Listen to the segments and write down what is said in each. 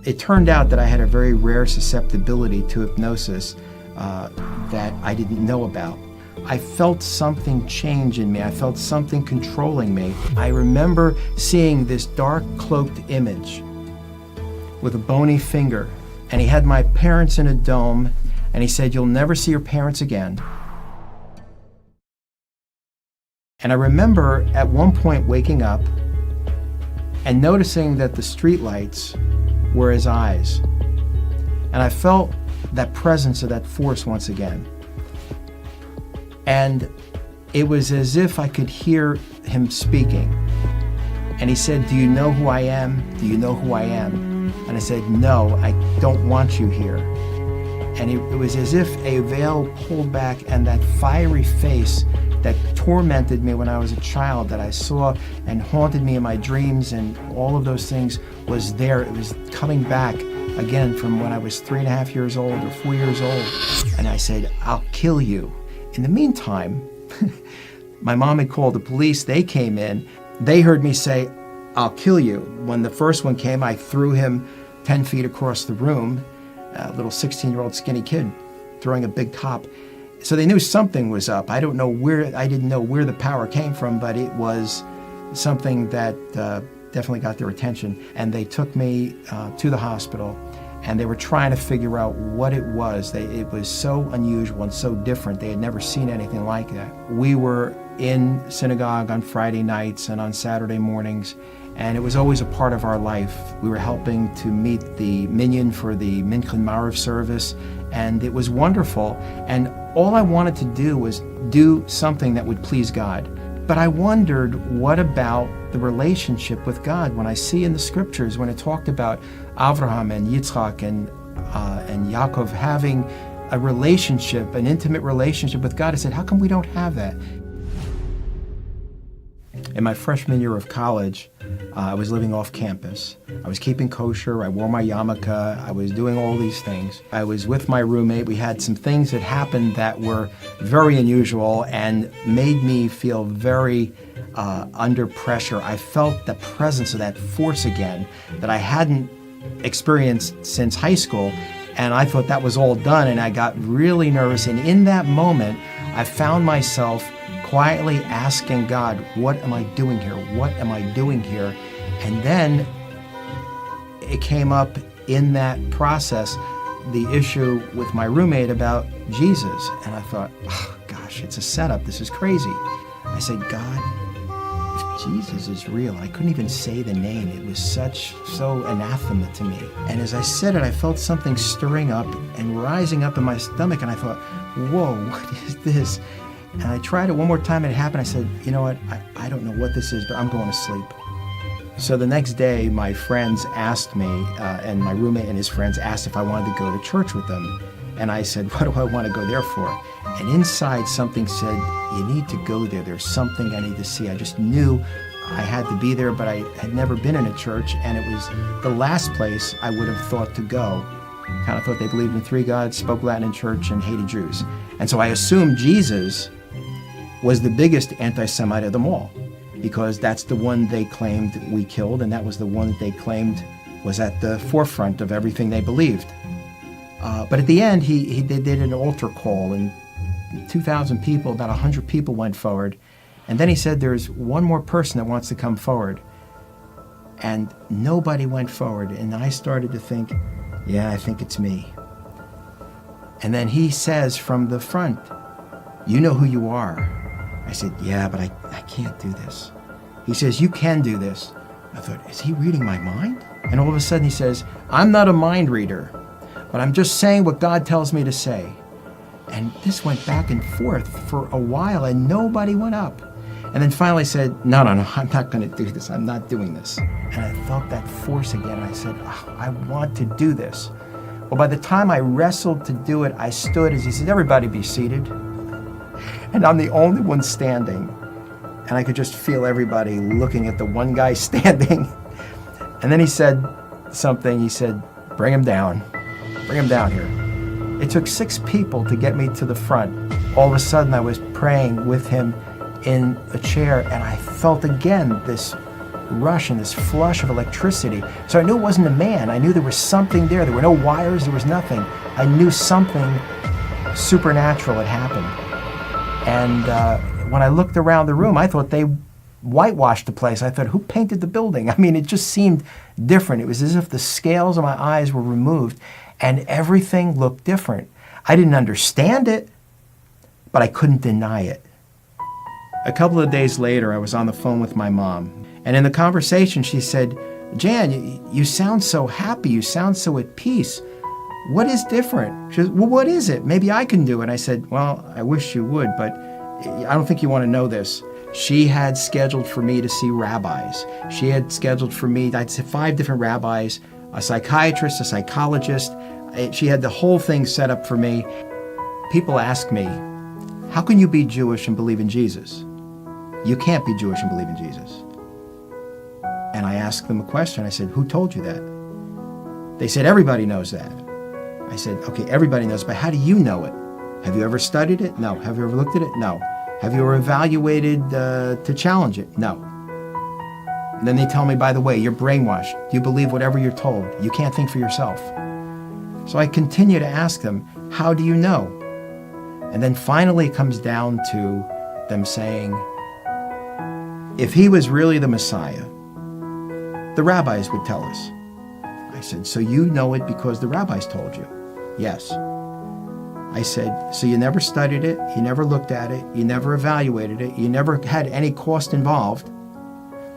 It turned out that I had a very rare susceptibility to hypnosis that I didn't know about. I felt something change in me. I felt something controlling me. I remember seeing this dark cloaked image with a bony finger, and he had my parents in a dome, and he said, "You'll never see your parents again." And I remember at one point waking up and noticing that the streetlights were his eyes. And I felt that presence of that force once again. And it was as if I could hear him speaking. And he said, "Do you know who I am? Do you know who I am?" And I said, "No, I don't want you here." And it was as if a veil pulled back, and that fiery face that tormented me when I was a child, that I saw and haunted me in my dreams and all of those things, was there. It was coming back again from when I was 3.5 years old or 4 years old. And I said, "I'll kill you." In the meantime, my mom had called the police. They came in. They heard me say, "I'll kill you." When the first one came, I threw him 10 feet across the room, a little 16-year-old skinny kid throwing a big top. So they knew something was up. I didn't know where the power came from, but it was something that definitely got their attention. And they took me to the hospital, and they were trying to figure out what it was. It was so unusual and so different. They had never seen anything like that. We were in synagogue on Friday nights and on Saturday mornings, and it was always a part of our life. We were helping to meet the minyan for the Mincha Marav service, and it was wonderful. And all I wanted to do was do something that would please God. But I wondered, what about the relationship with God? When I see in the scriptures, when it talked about Avraham and Yitzchak and Yaakov having a relationship, an intimate relationship with God, I said, how come we don't have that? In my freshman year of college, I was living off campus. I was keeping kosher, I wore my yarmulke, I was doing all these things. I was with my roommate. We had some things that happened that were very unusual and made me feel very under pressure. I felt the presence of that force again that I hadn't experienced since high school, and I thought that was all done, and I got really nervous. And in that moment, I found myself quietly asking God, what am I doing here? What am I doing here? And then it came up in that process, the issue with my roommate about Jesus. And I thought, oh, gosh, it's a setup. This is crazy. I said, God, if Jesus is real, I couldn't even say the name. It was so anathema to me. And as I said it, I felt something stirring up and rising up in my stomach. And I thought, whoa, what is this? And I tried it one more time, and it happened. I said, you know what, I don't know what this is, but I'm going to sleep. So the next day, my friends asked me, and my roommate and his friends asked if I wanted to go to church with them. And I said, what do I want to go there for? And inside something said, you need to go there. There's something I need to see. I just knew I had to be there, but I had never been in a church, and it was the last place I would have thought to go. Kind of thought they believed in 3 gods, spoke Latin in church, and hated Jews. And so I assumed Jesus was the biggest anti-Semite of them all, because that's the one they claimed we killed, and that was the one that they claimed was at the forefront of everything they believed. But at the end, they did an altar call, and 2,000 people, about 100 people went forward. And then he said, there's one more person that wants to come forward. And nobody went forward. And I started to think, yeah, I think it's me. And then he says from the front, you know who you are. I said, yeah, but I can't do this. He says, you can do this. I thought, is he reading my mind? And all of a sudden he says, I'm not a mind reader, but I'm just saying what God tells me to say. And this went back and forth for a while, and nobody went up. And then finally said, no, I'm not going to do this. I'm not doing this. And I felt that force again, and I said, oh, I want to do this. Well, by the time I wrestled to do it, I stood as he said, everybody be seated. And I'm the only one standing. And I could just feel everybody looking at the one guy standing. And then he said something. He said, bring him down. Bring him down here. It took 6 people to get me to the front. All of a sudden, I was praying with him in a chair, and I felt again this rush and this flush of electricity. So I knew it wasn't a man. I knew there was something there. There were no wires, there was nothing. I knew something supernatural had happened. And when I looked around the room, I thought they whitewashed the place. I thought, who painted the building? I mean, it just seemed different. It was as if the scales of my eyes were removed and everything looked different. I didn't understand it, but I couldn't deny it. A couple of days later, I was on the phone with my mom. And in the conversation, she said, Jan, you sound so happy. You sound so at peace. What is different? She said, well, what is it? Maybe I can do it. I said, well, I wish you would, but I don't think you want to know this. She had scheduled for me to see rabbis. She had scheduled for me, I'd say 5 different rabbis, a psychiatrist, a psychologist. She had the whole thing set up for me. People ask me, how can you be Jewish and believe in Jesus? You can't be Jewish and believe in Jesus. And I asked them a question. I said, who told you that? They said, everybody knows that. I said, okay, everybody knows, but how do you know it? Have you ever studied it? No. Have you ever looked at it? No. Have you ever evaluated to challenge it? No. And then they tell me, by the way, you're brainwashed. You believe whatever you're told. You can't think for yourself. So I continue to ask them, how do you know? And then finally it comes down to them saying, if he was really the Messiah, the rabbis would tell us. I said, so you know it because the rabbis told you? Yes. I said, so you never studied it, you never looked at it, you never evaluated it, you never had any cost involved,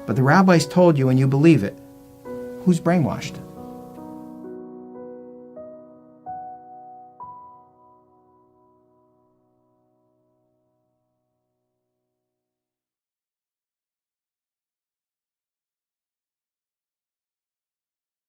but the rabbis told you and you believe it. Who's brainwashed?